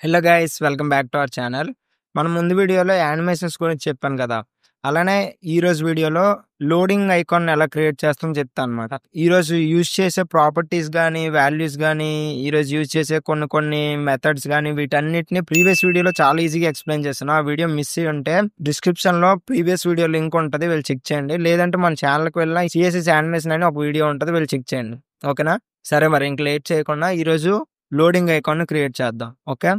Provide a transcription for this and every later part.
Hello guys, welcome back to our channel. మనం ముందు వీడియోలో యానిమేషన్స్ గురించి చెప్పాను కదా. అలానే ఈరోజు వీడియోలో లోడింగ్ ఐకాన్ ఎలా క్రియేట్ చేస్తామో చెప్తాను అనమాట. ఈరోజు యూజ్ చేసే ప్రాపర్టీస్ కానీ, వాల్యూస్ కానీ, ఈరోజు యూజ్ చేసే కొన్ని మెథడ్స్ కానీ, వీటన్నిటిని ప్రీవియస్ వీడియోలో చాలా ఈజీగా ఎక్స్ప్లెయిన్ చేస్తాను. ఆ వీడియో మిస్ అయ్యి ఉంటే డిస్క్రిప్షన్లో ప్రీవియస్ వీడియో లింక్ ఉంటుంది, వెళ్ళి చెక్ చేయండి. లేదంటే మన ఛానల్కి వెళ్ళిన సిఎస్ఎస్ యానిమేషన్ అని ఒక వీడియో ఉంటుంది, వెళ్ళి చెక్ చేయండి. ఓకేనా? సరే, మరి ఇంక లేట్ చేయకుండా ఈరోజు లోడింగ్ ఐకాన్ క్రియేట్ చేద్దాం. ఓకే,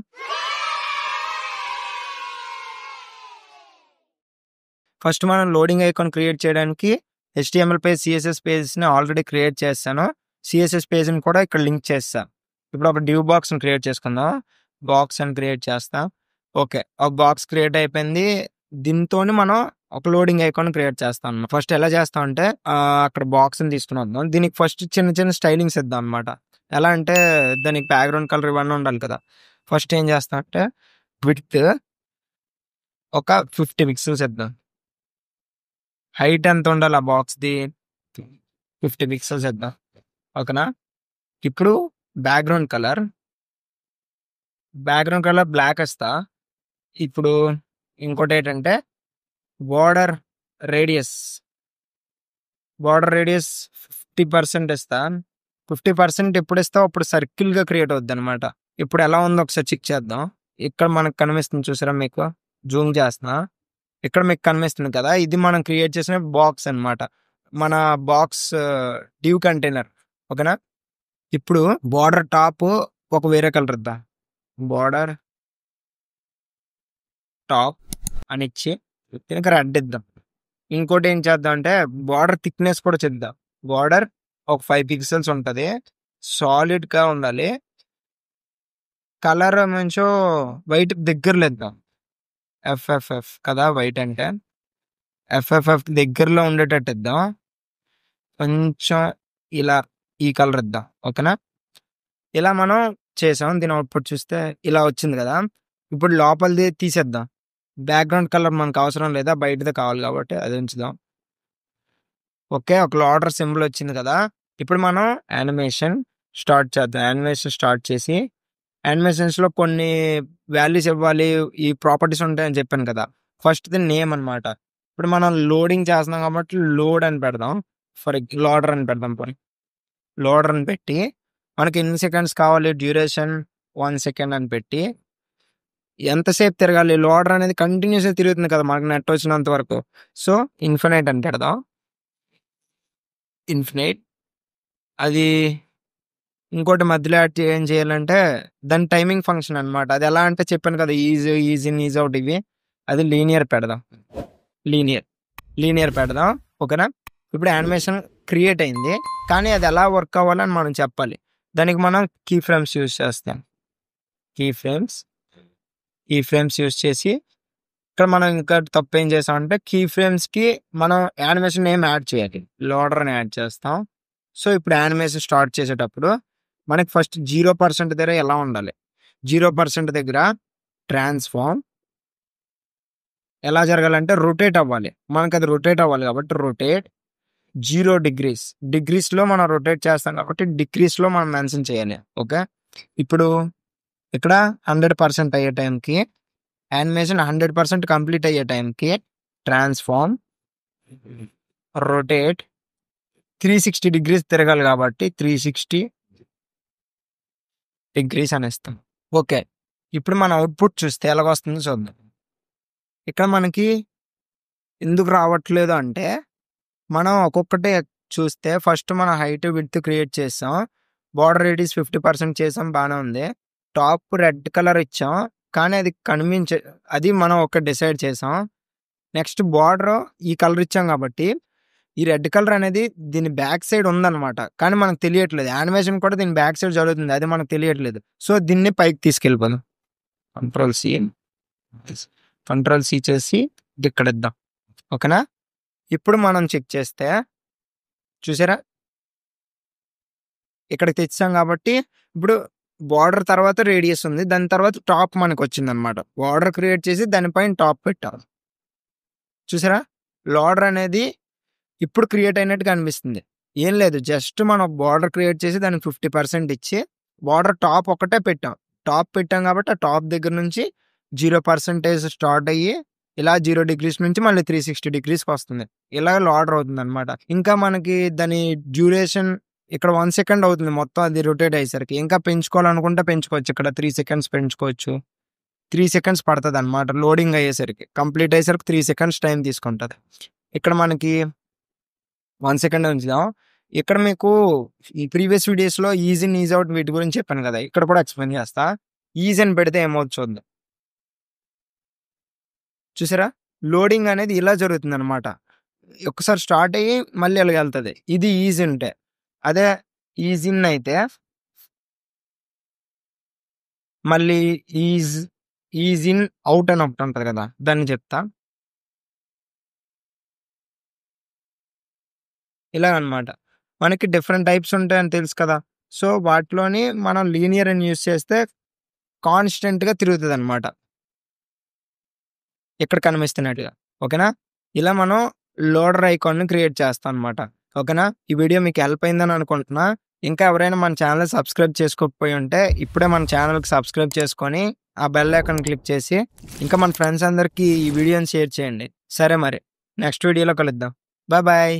ఫస్ట్ మనం లోడింగ్ ఐకాన్ క్రియేట్ చేయడానికి HTML పేజ్, CSS పేజ్ని ఆల్రెడీ క్రియేట్ చేస్తాను. CSS పేజ్ని కూడా ఇక్కడ లింక్ చేస్తాను. ఇప్పుడు ఒక డివ్ బాక్స్ని క్రియేట్ చేసుకుందాం. బాక్స్ అని క్రియేట్ చేస్తాం. ఓకే, ఒక బాక్స్ క్రియేట్ అయిపోయింది. దీంతో మనం ఒక లోడింగ్ ఐకాన్ క్రియేట్ చేస్తాం. ఫస్ట్ ఎలా చేస్తాం అంటే అక్కడ బాక్స్ని తీసుకుని వద్దాం. దీనికి ఫస్ట్ చిన్న స్టైలింగ్స్ ఇద్దాం అనమాట. ఎలా అంటే దానికి బ్యాక్గ్రౌండ్ కలర్ ఇవన్నీ ఉండాలి కదా. ఫస్ట్ ఏం చేస్తాం అంటే విడ్త్ ఒక 50 పిక్సెల్స్ ఇద్దాం. హైట్ ఎంత ఉండాలి ఆ బాక్స్ది? 50 పిక్సెల్స్ ఇద్దాం. ఓకేనా? ఇప్పుడు బ్యాక్గ్రౌండ్ కలర్ బ్లాక్ ఇస్తా. ఇప్పుడు ఇంకోటి ఏంటంటే బార్డర్ రేడియస్ 50% ఇస్తా. 50% ఎప్పుడు ఇస్తావు? అప్పుడు సర్కిల్గా క్రియేట్ అవుద్ది అనమాట. ఇప్పుడు ఎలా ఉందో ఒకసారి చెక్ చేద్దాం. ఇక్కడ మనకు కనిపిస్తుంది, చూసారా? మీకు జూమ్ చేస్తున్నా. ఇక్కడ మీకు కనిపిస్తుంది కదా, ఇది మనం క్రియేట్ చేసిన బాక్స్ అనమాట. మన బాక్స్ డివ్ కంటైనర్. ఓకేనా? ఇప్పుడు బార్డర్ టాప్ ఒక వేరే కలర్ ఇద్దాం. బార్డర్ టాప్ అని ఇచ్చి దీనికి రెడ్ ఇద్దాం. ఇంకోటి ఏం చేద్దాం అంటే బార్డర్ థిక్నెస్ కూడా చేద్దాం. బార్డర్ ఒక 5 పిక్సెల్స్ ఉంటుంది, సాలిడ్గా ఉండాలి. కలర్ మంచో వైట్ దగ్గరలో ఇద్దాం. FFF కదా వైట్ అంటే, FFF దగ్గరలో ఉండేటట్టు ఇద్దాం. కొంచెం ఇలా ఈ కలర్ ఇద్దాం. ఓకేనా? ఇలా మనం చేసాం. దీని అవుట్పుట్ చూస్తే ఇలా వచ్చింది కదా. ఇప్పుడు లోపలిది తీసేద్దాం. బ్యాక్గ్రౌండ్ కలర్ మనకు అవసరం లేదా, బయటది కావాలి కాబట్టి అది ఉంచుదాం. ఓకే, ఒక లోడర్ సింబల్ వచ్చింది కదా. ఇప్పుడు మనం యానిమేషన్ స్టార్ట్ చేద్దాం. యానిమేషన్ స్టార్ట్ చేసి యానిమేషన్స్లో కొన్ని వాల్యూస్ ఇవ్వాలి, ఈ ప్రాపర్టీస్ ఉంటాయని చెప్పాను కదా. ఫస్ట్ది నేమ్ అనమాట. ఇప్పుడు మనం లోడింగ్ చేస్తున్నాం కాబట్టి లోడ్ అని పెడదాం. లోడర్ అని పెడదాం. లోడర్ అని పెట్టి మనకి ఎన్ని సెకండ్స్ కావాలి, డ్యూరేషన్ 1 సెకండ్ అని పెట్టి ఎంతసేపు తిరగాలి, లోడర్ అనేది కంటిన్యూస్గా తిరుగుతుంది కదా మనకు నెట్ వచ్చినంత వరకు. సో ఇన్ఫినైట్ అని పెడదాం. ఇన్ఫినైట్. అది ఇంకోటి మధ్యలో ఏం చేయాలంటే దాని టైమింగ్ ఫంక్షన్ అనమాట. అది ఎలా అంటే చెప్పాను కదా, ఈజ్ ఇన్ ఈజ్ అవుట్ ఇవి. అది లీనియర్ పెడదాం. లీనియర్ పెడదాం. ఓకేనా? ఇప్పుడు యానిమేషన్ క్రియేట్ అయింది, కానీ అది ఎలా వర్క్ అవ్వాలని మనం చెప్పాలి. దానికి మనం కీ ఫ్రేమ్స్ యూజ్ చేస్తాం. కీ ఫ్రేమ్స్ యూజ్ చేసి ఇక్కడ మనం ఇంకా తప్పు ఏం చేస్తామంటే కీ ఫ్రేమ్స్కి మనం యానిమేషన్ ఏం యాడ్ చేయాలి, లోడర్ అని యాడ్ చేస్తాం. సో ఇప్పుడు యానిమేషన్ స్టార్ట్ చేసేటప్పుడు మనకి ఫస్ట్ 0% దగ్గర ఎలా ఉండాలి, 0% దగ్గర ట్రాన్స్ఫార్మ్ ఎలా జరగాలంటే రొటేట్ అవ్వాలి. మనకు అది రొటేట్ అవ్వాలి కాబట్టి రొటేట్ 0 డిగ్రీస్లో మనం రొటేట్ చేస్తాం కాబట్టి డిగ్రీస్లో మనం మెన్షన్ చేయాలి. ఓకే, ఇప్పుడు ఇక్కడ 100% అయ్యే టైంకి, యానిమేషన్ 100% కంప్లీట్ అయ్యే టైంకి ట్రాన్స్ఫార్మ్ రొటేట్ 360 డిగ్రీస్ తిరగాలి కాబట్టి 360 డిగ్రీస్ అని ఇస్తాం. ఓకే, ఇప్పుడు మన అవుట్పుట్ చూస్తే ఎలాగొస్తుందో చూద్దాం. ఇక్కడ మనకి ఎందుకు రావట్లేదు అంటే మనం ఒక్కొక్కటే చూస్తే ఫస్ట్ మన హైట్ విడ్త్ క్రియేట్ చేసాం, బార్డర్ రేడియస్ 50% చేసాం, బాగానే ఉంది. టాప్ రెడ్ కలర్ ఇచ్చాం, కానీ అది అది మనం ఒక డిసైడ్ చేసాం. నెక్స్ట్ బార్డర్ ఈ కలర్ ఇచ్చాం కాబట్టి ఈ రెడ్ కలర్ అనేది దీని బ్యాక్ సైడ్ ఉందన్నమాట, కానీ మనకు తెలియట్లేదు. యానిమేషన్ కూడా దీని బ్యాక్ సైడ్ జరుగుతుంది, అది మనకు తెలియట్లేదు. సో దీన్ని పైకి తీసుకెళ్ళిపోదాం. కంట్రోల్ సి చేసి ఇక్కడ ఇద్దాం. ఓకేనా? ఇప్పుడు మనం చెక్ చేస్తే చూసారా, ఇక్కడికి తెచ్చాం కాబట్టి ఇప్పుడు బార్డర్ తర్వాత రేడియస్ ఉంది, దాని తర్వాత టాప్ మనకు వచ్చింది అనమాట. బార్డర్ క్రియేట్ చేసి దానిపైన టాప్ పెట్టాలి. చూసారా, లోడర్ అనేది ఇప్పుడు క్రియేట్ అయినట్టుగా అనిపిస్తుంది. ఏం లేదు, జస్ట్ మనం బార్డర్ క్రియేట్ చేసి దానికి 50% ఇచ్చి బార్డర్ టాప్ ఒకటే పెట్టాం. టాప్ పెట్టాం కాబట్టి ఆ టాప్ దగ్గర నుంచి 0% స్టార్ట్ అయ్యి ఇలా 0 డిగ్రీస్ నుంచి మళ్ళీ 360 డిగ్రీస్కి వస్తుంది. ఇలా ఆర్డర్ అవుతుంది అనమాట. ఇంకా మనకి దాని డ్యూరేషన్ ఇక్కడ 1 సెకండ్ అవుతుంది మొత్తం అది రొటేట్ అయ్యేసరికి. ఇంకా పెంచుకోవాలనుకుంటే పెంచుకోవచ్చు. ఇక్కడ 3 సెకండ్స్ పెంచుకోవచ్చు. 3 సెకండ్స్ పడుతుంది అనమాట లోడింగ్ అయ్యేసరికి. కంప్లీట్ అయ్యేసరికి 3 సెకండ్స్ టైం తీసుకుంటుంది. ఇక్కడ మనకి 1 సెకండ్ ఉంచుదాం. ఇక్కడ మీకు ఈ ప్రీవియస్ వీడియోస్లో ఈజ్ ఇన్ ఈజ్ అవుట్ వీటి గురించి చెప్పాను కదా, ఇక్కడ కూడా ఎక్స్ప్లెయిన్ చేస్తా. ఈజ్ అని పెడితే ఏమవుతుంది చూద్దాం. చూసారా, లోడింగ్ అనేది ఇలా జరుగుతుంది అనమాట. ఒకసారి స్టార్ట్ అయ్యి మళ్ళీ అలాగ వెళ్తుంది. ఇది ఈజ్ ఉంటే. అదే ఈజ్ ఇన్ అయితే మళ్ళీ ఈజ్ ఇన్ అవుట్ అని ఒకటి ఉంటుంది కదా, దాన్ని చెప్తా. ఇలాగనమాట. మనకి డిఫరెంట్ టైప్స్ ఉంటాయని తెలుసు కదా. సో వాటిలోని మనం లీనియర్ అని యూస్ చేస్తే కాన్స్టెంట్గా తిరుగుతుంది అనమాట, ఇక్కడ కనిపిస్తున్నట్టుగా. ఓకేనా, ఇలా మనం లోడర్ ఐకాన్ని క్రియేట్ చేస్తాం అనమాట. ఓకేనా, ఈ వీడియో మీకు హెల్ప్ అయిందని అనుకుంటున్నా. ఇంకా ఎవరైనా మన ఛానల్ సబ్స్క్రైబ్ చేసుకోకపోయి ఉంటే ఇప్పుడే మన ఛానల్కి సబ్స్క్రైబ్ చేసుకొని ఆ బెల్ ఐకాన్ క్లిక్ చేసి ఇంకా మన ఫ్రెండ్స్ అందరికీ ఈ వీడియోని షేర్ చేయండి. సరే మరి నెక్స్ట్ వీడియోలో కలుద్దాం. Bye bye.